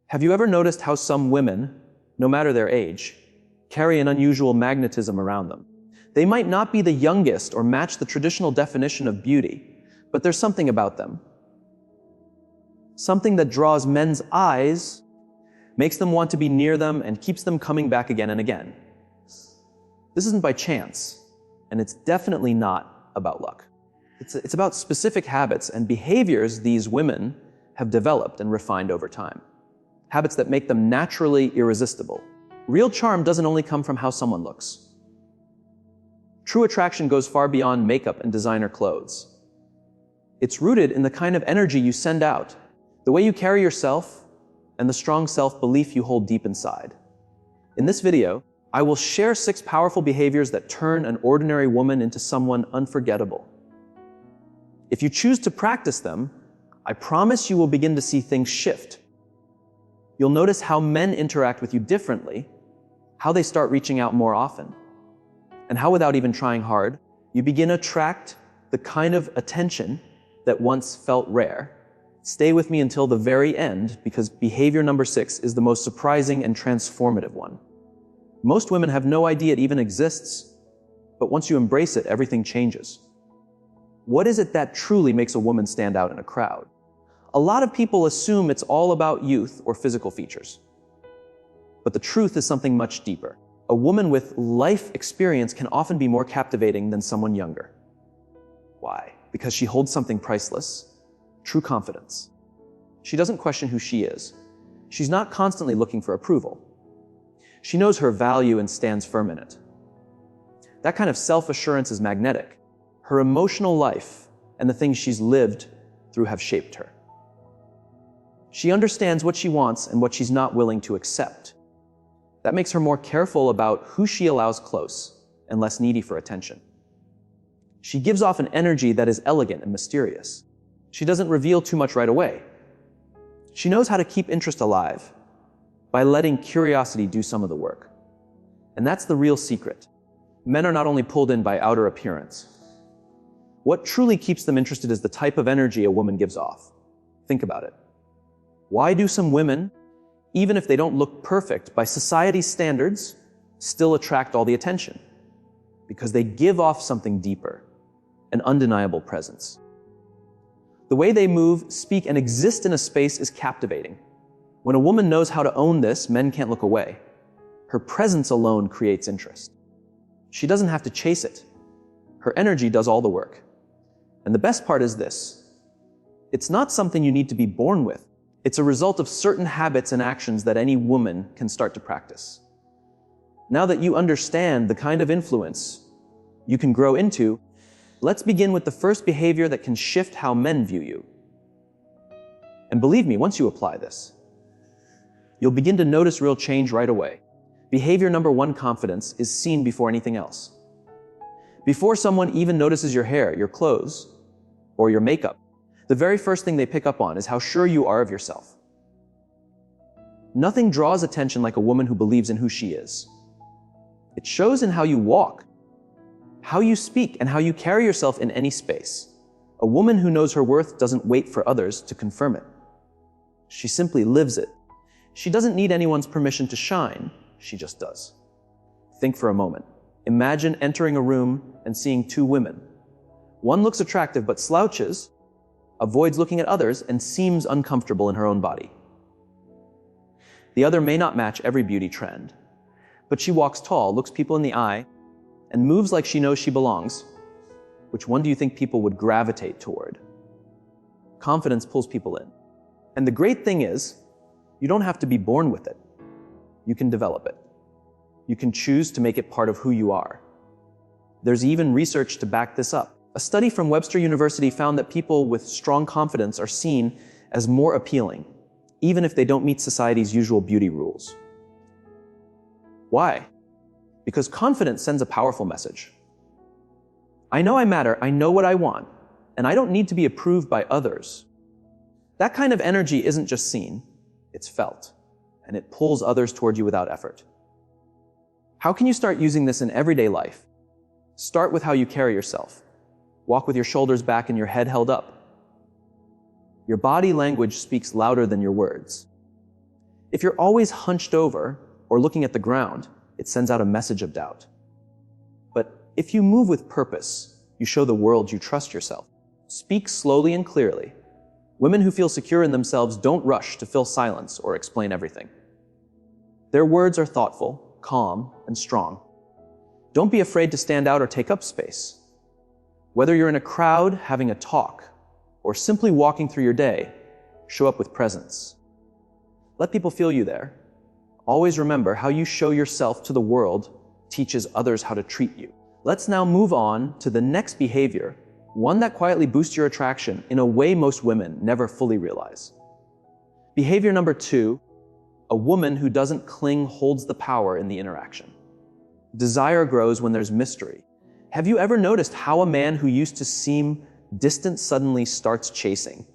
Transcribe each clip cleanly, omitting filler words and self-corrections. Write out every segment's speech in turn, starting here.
Have you ever noticed how some women, no matter their age, carry an unusual magnetism around them? They might not be the youngest or match the traditional definition of beauty, but there's something about them. Something that draws men's eyes, makes them want to be near them, and keeps them coming back again and again. This isn't by chance, and it's definitely not about luck. It's about specific habits and behaviors these women have developed and refined over time. Habits that make them naturally irresistible. Real charm doesn't only come from how someone looks. True attraction goes far beyond makeup and designer clothes. It's rooted in the kind of energy you send out, the way you carry yourself, and the strong self-belief you hold deep inside. In this video, I will share 6 powerful behaviors that turn an ordinary woman into someone unforgettable. If you choose to practice them, I promise you will begin to see things shift. You'll notice how men interact with you differently, how they start reaching out more often, and how without even trying hard, you begin to attract the kind of attention that once felt rare. Stay with me until the very end, because behavior number 6 is the most surprising and transformative one. Most women have no idea it even exists, but once you embrace it, everything changes. What is it that truly makes a woman stand out in a crowd? A lot of people assume it's all about youth or physical features. But the truth is something much deeper. A woman with life experience can often be more captivating than someone younger. Why? Because she holds something priceless, true confidence. She doesn't question who she is. She's not constantly looking for approval. She knows her value and stands firm in it. That kind of self-assurance is magnetic. Her emotional life and the things she's lived through have shaped her. She understands what she wants and what she's not willing to accept. That makes her more careful about who she allows close and less needy for attention. She gives off an energy that is elegant and mysterious. She doesn't reveal too much right away. She knows how to keep interest alive by letting curiosity do some of the work. And that's the real secret. Men are not only pulled in by outer appearance. What truly keeps them interested is the type of energy a woman gives off. Think about it. Why do some women, even if they don't look perfect by society's standards, still attract all the attention? Because they give off something deeper, an undeniable presence. The way they move, speak, and exist in a space is captivating. When a woman knows how to own this, men can't look away. Her presence alone creates interest. She doesn't have to chase it. Her energy does all the work. And the best part is this. It's not something you need to be born with. It's a result of certain habits and actions that any woman can start to practice. Now that you understand the kind of influence you can grow into, let's begin with the first behavior that can shift how men view you. And believe me, once you apply this, you'll begin to notice real change right away. Behavior number 1, confidence, is seen before anything else. Before someone even notices your hair, your clothes, or your makeup, the very first thing they pick up on is how sure you are of yourself. Nothing draws attention like a woman who believes in who she is. It shows in how you walk, how you speak, and how you carry yourself in any space. A woman who knows her worth doesn't wait for others to confirm it. She simply lives it. She doesn't need anyone's permission to shine, she just does. Think for a moment. Imagine entering a room and seeing 2 women. One looks attractive but slouches, avoids looking at others, and seems uncomfortable in her own body. The other may not match every beauty trend, but she walks tall, looks people in the eye, and moves like she knows she belongs. Which one do you think people would gravitate toward? Confidence pulls people in. And the great thing is, you don't have to be born with it. You can develop it. You can choose to make it part of who you are. There's even research to back this up. A study from Webster University found that people with strong confidence are seen as more appealing, even if they don't meet society's usual beauty rules. Why? Because confidence sends a powerful message. I know I matter, I know what I want, and I don't need to be approved by others. That kind of energy isn't just seen, it's felt, and it pulls others toward you without effort. How can you start using this in everyday life? Start with how you carry yourself. Walk with your shoulders back and your head held up. Your body language speaks louder than your words. If you're always hunched over or looking at the ground, it sends out a message of doubt. But if you move with purpose, you show the world you trust yourself. Speak slowly and clearly. Women who feel secure in themselves don't rush to fill silence or explain everything. Their words are thoughtful, calm, and strong. Don't be afraid to stand out or take up space. Whether you're in a crowd having a talk or simply walking through your day, show up with presence. Let people feel you there. Always remember, how you show yourself to the world teaches others how to treat you. Let's now move on to the next behavior, one that quietly boosts your attraction in a way most women never fully realize. Behavior number 2, a woman who doesn't cling holds the power in the interaction. Desire grows when there's mystery. Have you ever noticed how a man who used to seem distant suddenly starts chasing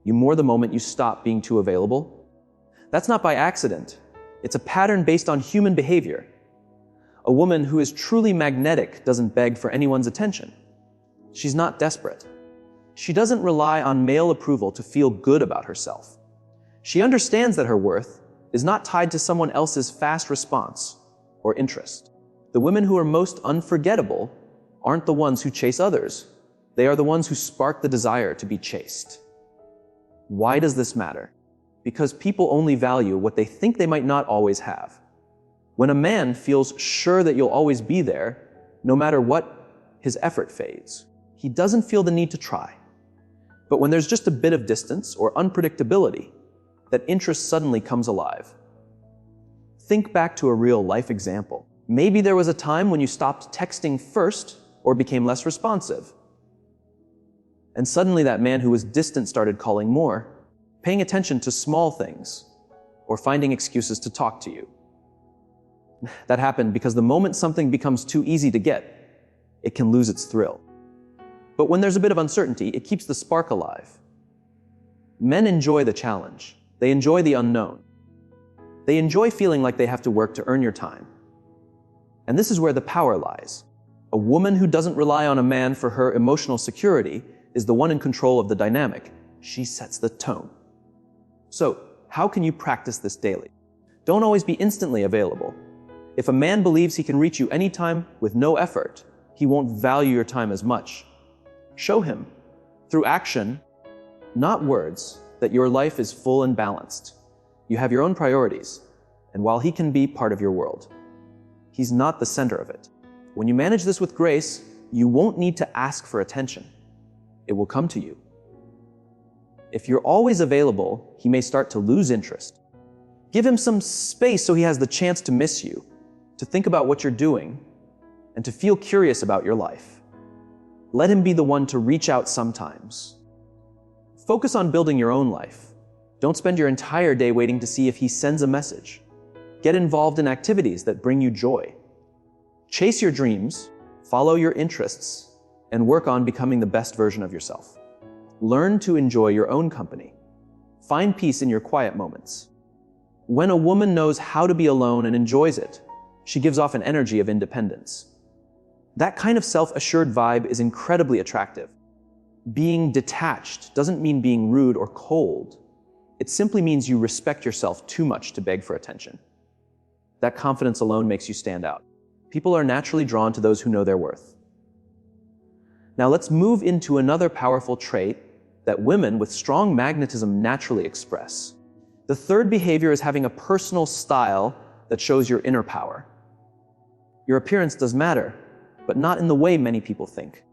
you more the moment you stop being too available? That's not by accident. It's a pattern based on human behavior. A woman who is truly magnetic doesn't beg for anyone's attention. She's not desperate. She doesn't rely on male approval to feel good about herself. She understands that her worth is not tied to someone else's fast response or interest. The women who are most unforgettable aren't the ones who chase others. They are the ones who spark the desire to be chased. Why does this matter? Because people only value what they think they might not always have. When a man feels sure that you'll always be there, no matter what, his effort fades. He doesn't feel the need to try. But when there's just a bit of distance or unpredictability, that interest suddenly comes alive. Think back to a real life example. Maybe there was a time when you stopped texting first or became less responsive. And suddenly that man who was distant started calling more, paying attention to small things, or finding excuses to talk to you. That happened because the moment something becomes too easy to get, it can lose its thrill. But when there's a bit of uncertainty, it keeps the spark alive. Men enjoy the challenge. They enjoy the unknown. They enjoy feeling like they have to work to earn your time. And this is where the power lies. A woman who doesn't rely on a man for her emotional security is the one in control of the dynamic. She sets the tone. So, how can you practice this daily? Don't always be instantly available. If a man believes he can reach you anytime with no effort, he won't value your time as much. Show him, through action, not words, that your life is full and balanced. You have your own priorities, and while he can be part of your world, he's not the center of it. When you manage this with grace, you won't need to ask for attention. It will come to you. If you're always available, he may start to lose interest. Give him some space so he has the chance to miss you, to think about what you're doing, and to feel curious about your life. Let him be the one to reach out sometimes. Focus on building your own life. Don't spend your entire day waiting to see if he sends a message. Get involved in activities that bring you joy. Chase your dreams, follow your interests, and work on becoming the best version of yourself. Learn to enjoy your own company. Find peace in your quiet moments. When a woman knows how to be alone and enjoys it, she gives off an energy of independence. That kind of self-assured vibe is incredibly attractive. Being detached doesn't mean being rude or cold. It simply means you respect yourself too much to beg for attention. That confidence alone makes you stand out. People are naturally drawn to those who know their worth. Now let's move into another powerful trait that women with strong magnetism naturally express. The third behavior is having a personal style that shows your inner power. Your appearance does matter, but not in the way many people think.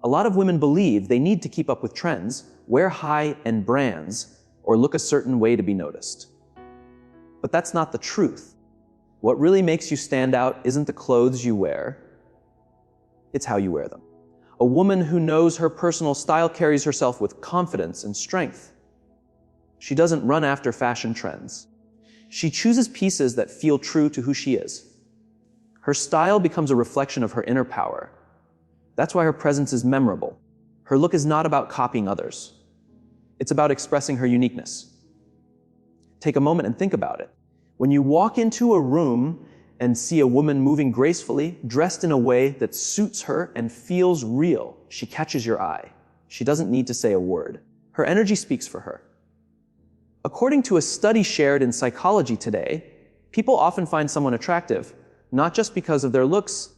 A lot of women believe they need to keep up with trends, wear high-end brands, or look a certain way to be noticed. But that's not the truth. What really makes you stand out isn't the clothes you wear, it's how you wear them. A woman who knows her personal style carries herself with confidence and strength. She doesn't run after fashion trends. She chooses pieces that feel true to who she is. Her style becomes a reflection of her inner power. That's why her presence is memorable. Her look is not about copying others. It's about expressing her uniqueness. Take a moment and think about it. When you walk into a room and see a woman moving gracefully, dressed in a way that suits her and feels real, she catches your eye. She doesn't need to say a word. Her energy speaks for her. According to a study shared in Psychology Today, people often find someone attractive, not just because of their looks,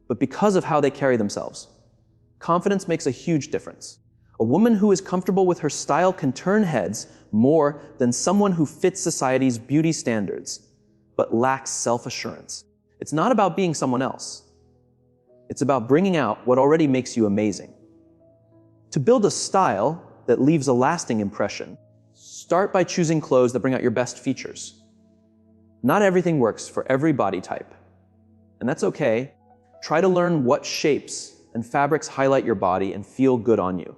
but because of how they carry themselves. Confidence makes a huge difference. A woman who is comfortable with her style can turn heads more than someone who fits society's beauty standards, but lacks self-assurance. It's not about being someone else. It's about bringing out what already makes you amazing. To build a style that leaves a lasting impression, start by choosing clothes that bring out your best features. Not everything works for every body type, and that's okay. Try to learn what shapes and fabrics highlight your body and feel good on you.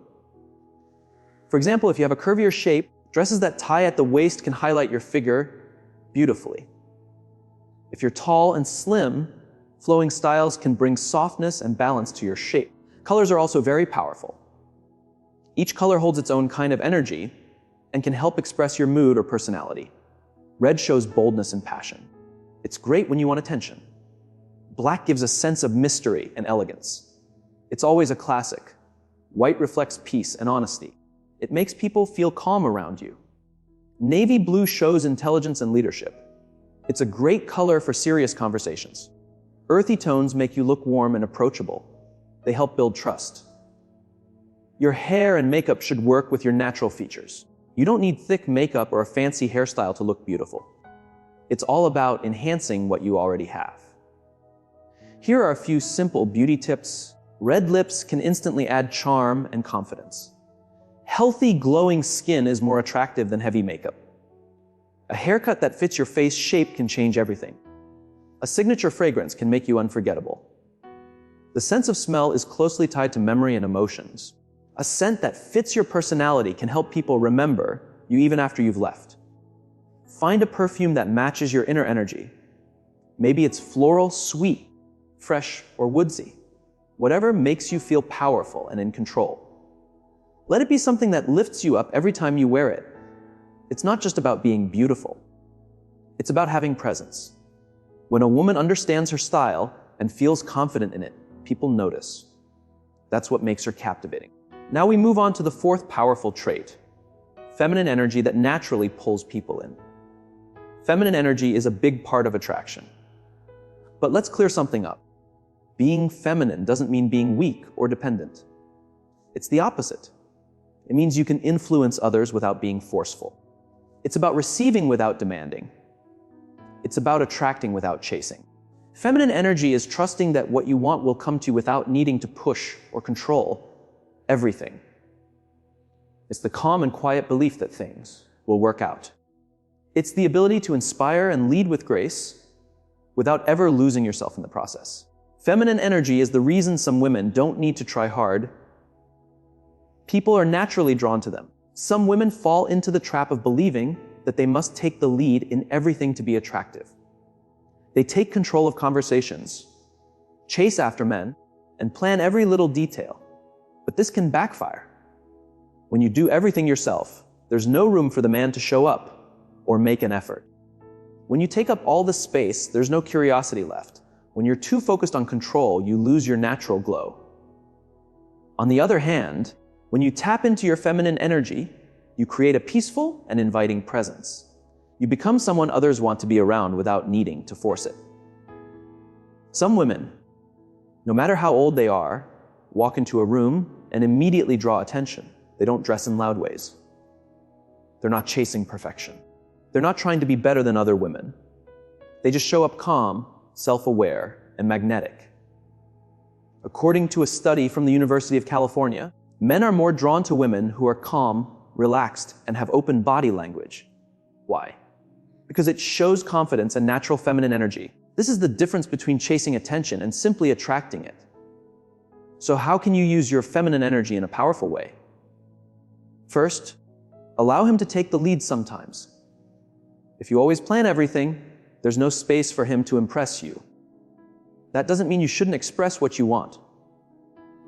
For example, if you have a curvier shape, dresses that tie at the waist can highlight your figure beautifully. If you're tall and slim, flowing styles can bring softness and balance to your shape. Colors are also very powerful. Each color holds its own kind of energy and can help express your mood or personality. Red shows boldness and passion. It's great when you want attention. Black gives a sense of mystery and elegance. It's always a classic. White reflects peace and honesty. It makes people feel calm around you. Navy blue shows intelligence and leadership. It's a great color for serious conversations. Earthy tones make you look warm and approachable. They help build trust. Your hair and makeup should work with your natural features. You don't need thick makeup or a fancy hairstyle to look beautiful. It's all about enhancing what you already have. Here are a few simple beauty tips. Red lips can instantly add charm and confidence. Healthy, glowing skin is more attractive than heavy makeup. A haircut that fits your face shape can change everything. A signature fragrance can make you unforgettable. The sense of smell is closely tied to memory and emotions. A scent that fits your personality can help people remember you even after you've left. Find a perfume that matches your inner energy. Maybe it's floral, sweet, fresh, or woodsy. Whatever makes you feel powerful and in control. Let it be something that lifts you up every time you wear it. It's not just about being beautiful. It's about having presence. When a woman understands her style and feels confident in it, people notice. That's what makes her captivating. Now we move on to the fourth powerful trait, feminine energy that naturally pulls people in. Feminine energy is a big part of attraction. But let's clear something up. Being feminine doesn't mean being weak or dependent. It's the opposite. It means you can influence others without being forceful. It's about receiving without demanding. It's about attracting without chasing. Feminine energy is trusting that what you want will come to you without needing to push or control everything. It's the calm and quiet belief that things will work out. It's the ability to inspire and lead with grace without ever losing yourself in the process. Feminine energy is the reason some women don't need to try hard. People are naturally drawn to them. Some women fall into the trap of believing that they must take the lead in everything to be attractive. They take control of conversations, chase after men, and plan every little detail. But this can backfire. When you do everything yourself, there's no room for the man to show up or make an effort. When you take up all the space, there's no curiosity left. When you're too focused on control, you lose your natural glow. On the other hand, when you tap into your feminine energy, you create a peaceful and inviting presence. You become someone others want to be around without needing to force it. Some women, no matter how old they are, walk into a room and immediately draw attention. They don't dress in loud ways. They're not chasing perfection. They're not trying to be better than other women. They just show up calm, self-aware, and magnetic. According to a study from the University of California, men are more drawn to women who are calm, relaxed, and have open body language. Why? Because it shows confidence and natural feminine energy. This is the difference between chasing attention and simply attracting it. So how can you use your feminine energy in a powerful way? First, allow him to take the lead sometimes. If you always plan everything, there's no space for him to impress you. That doesn't mean you shouldn't express what you want,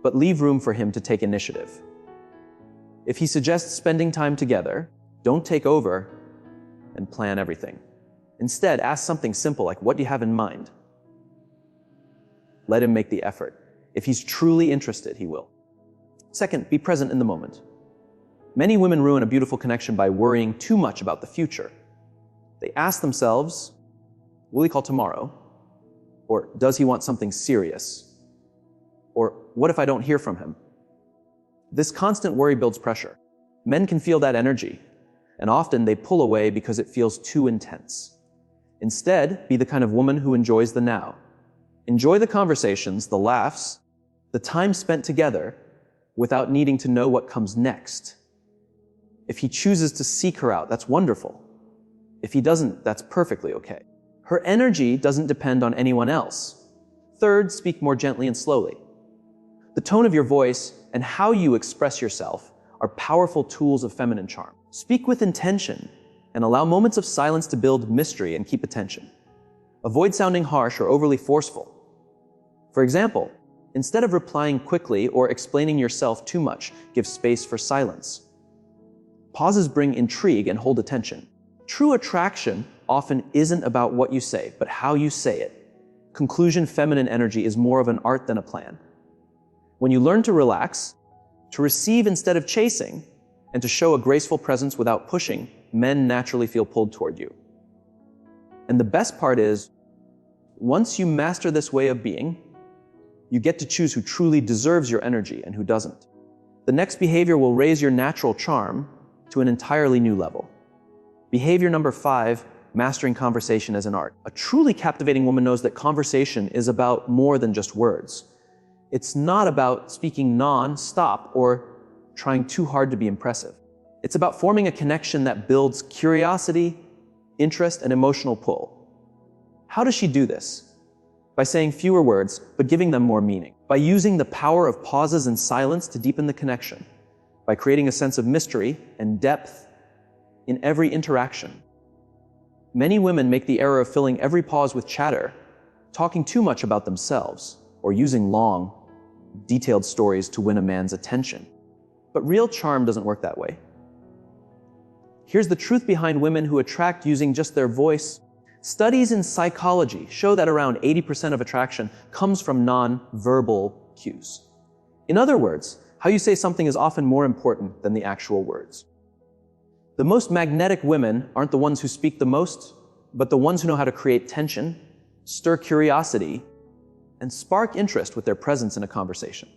but leave room for him to take initiative. If he suggests spending time together, don't take over and plan everything. Instead, ask something simple like, what do you have in mind? Let him make the effort. If he's truly interested, he will. Second, be present in the moment. Many women ruin a beautiful connection by worrying too much about the future. They ask themselves, will he call tomorrow? Or does he want something serious? Or what if I don't hear from him? This constant worry builds pressure. Men can feel that energy, and often they pull away because it feels too intense. Instead, be the kind of woman who enjoys the now. Enjoy the conversations, the laughs, the time spent together without needing to know what comes next. If he chooses to seek her out, that's wonderful. If he doesn't, that's perfectly okay. Her energy doesn't depend on anyone else. Third, speak more gently and slowly. The tone of your voice and how you express yourself are powerful tools of feminine charm. Speak with intention and allow moments of silence to build mystery and keep attention. Avoid sounding harsh or overly forceful. For example, instead of replying quickly or explaining yourself too much, give space for silence. Pauses bring intrigue and hold attention. True attraction often isn't about what you say, but how you say it. Conclusion, feminine energy is more of an art than a plan. When you learn to relax, to receive instead of chasing, and to show a graceful presence without pushing, men naturally feel pulled toward you. And the best part is, once you master this way of being, you get to choose who truly deserves your energy and who doesn't. The next behavior will raise your natural charm to an entirely new level. Behavior number 5, mastering conversation as an art. A truly captivating woman knows that conversation is about more than just words. It's not about speaking non-stop or trying too hard to be impressive. It's about forming a connection that builds curiosity, interest, and emotional pull. How does she do this? By saying fewer words, but giving them more meaning. By using the power of pauses and silence to deepen the connection. By creating a sense of mystery and depth in every interaction. Many women make the error of filling every pause with chatter, talking too much about themselves, or using long, detailed stories to win a man's attention. But real charm doesn't work that way. Here's the truth behind women who attract using just their voice. Studies in psychology show that around 80% of attraction comes from non-verbal cues. In other words, how you say something is often more important than the actual words. The most magnetic women aren't the ones who speak the most, but the ones who know how to create tension, stir curiosity, and spark interest with their presence in a conversation.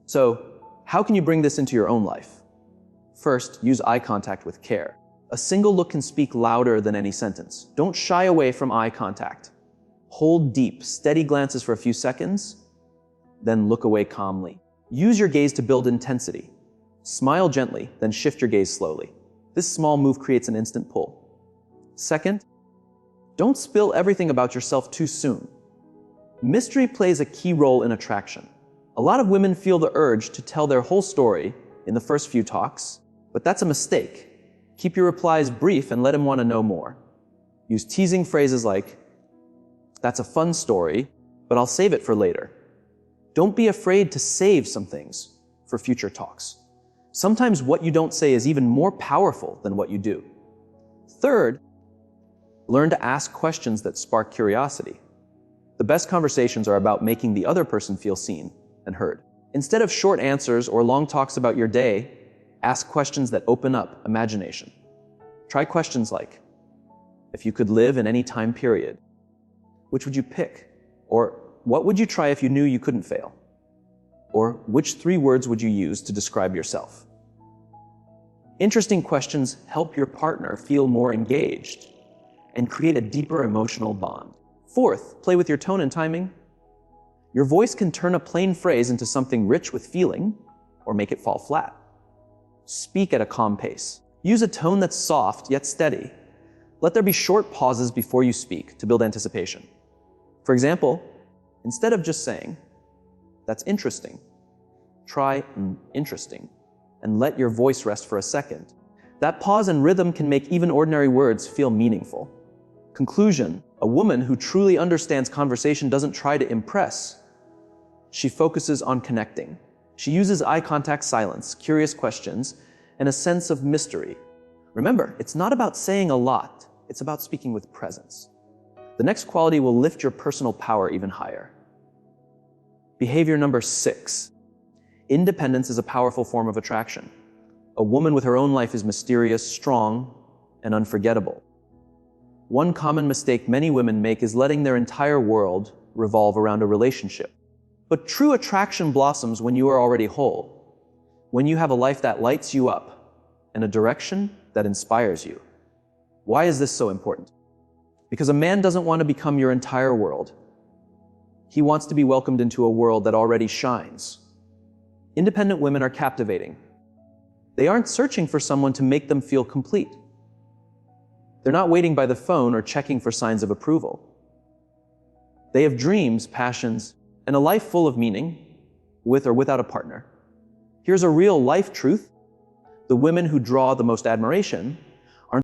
So, how can you bring this into your own life? First, use eye contact with care. A single look can speak louder than any sentence. Don't shy away from eye contact. Hold deep, steady glances for a few seconds, then look away calmly. Use your gaze to build intensity. Smile gently, then shift your gaze slowly. This small move creates an instant pull. Second, don't spill everything about yourself too soon. Mystery plays a key role in attraction. A lot of women feel the urge to tell their whole story in the first few talks, but that's a mistake. Keep your replies brief and let him want to know more. Use teasing phrases like, "That's a fun story, but I'll save it for later." Don't be afraid to save some things for future talks. Sometimes what you don't say is even more powerful than what you do. Third, learn to ask questions that spark curiosity. The best conversations are about making the other person feel seen and heard. Instead of short answers or long talks about your day, ask questions that open up imagination. Try questions like, if you could live in any time period, which would you pick? Or what would you try if you knew you couldn't fail? Or which 3 words would you use to describe yourself? Interesting questions help your partner feel more engaged and create a deeper emotional bond. Fourth, play with your tone and timing. Your voice can turn a plain phrase into something rich with feeling or make it fall flat. Speak at a calm pace. Use a tone that's soft yet steady. Let there be short pauses before you speak to build anticipation. For example, instead of just saying, "That's interesting," try "interesting," and let your voice rest for a second. That pause and rhythm can make even ordinary words feel meaningful. Conclusion, a woman who truly understands conversation doesn't try to impress. She focuses on connecting. She uses eye contact, silence, curious questions, and a sense of mystery. Remember, it's not about saying a lot, it's about speaking with presence. The next quality will lift your personal power even higher. Behavior number 6. Independence is a powerful form of attraction. A woman with her own life is mysterious, strong, and unforgettable. One common mistake many women make is letting their entire world revolve around a relationship. But true attraction blossoms when you are already whole, when you have a life that lights you up and a direction that inspires you. Why is this so important? Because a man doesn't want to become your entire world. He wants to be welcomed into a world that already shines. Independent women are captivating. They aren't searching for someone to make them feel complete. They're not waiting by the phone or checking for signs of approval. They have dreams, passions, and a life full of meaning, with or without a partner. Here's a real life truth. The women who draw the most admiration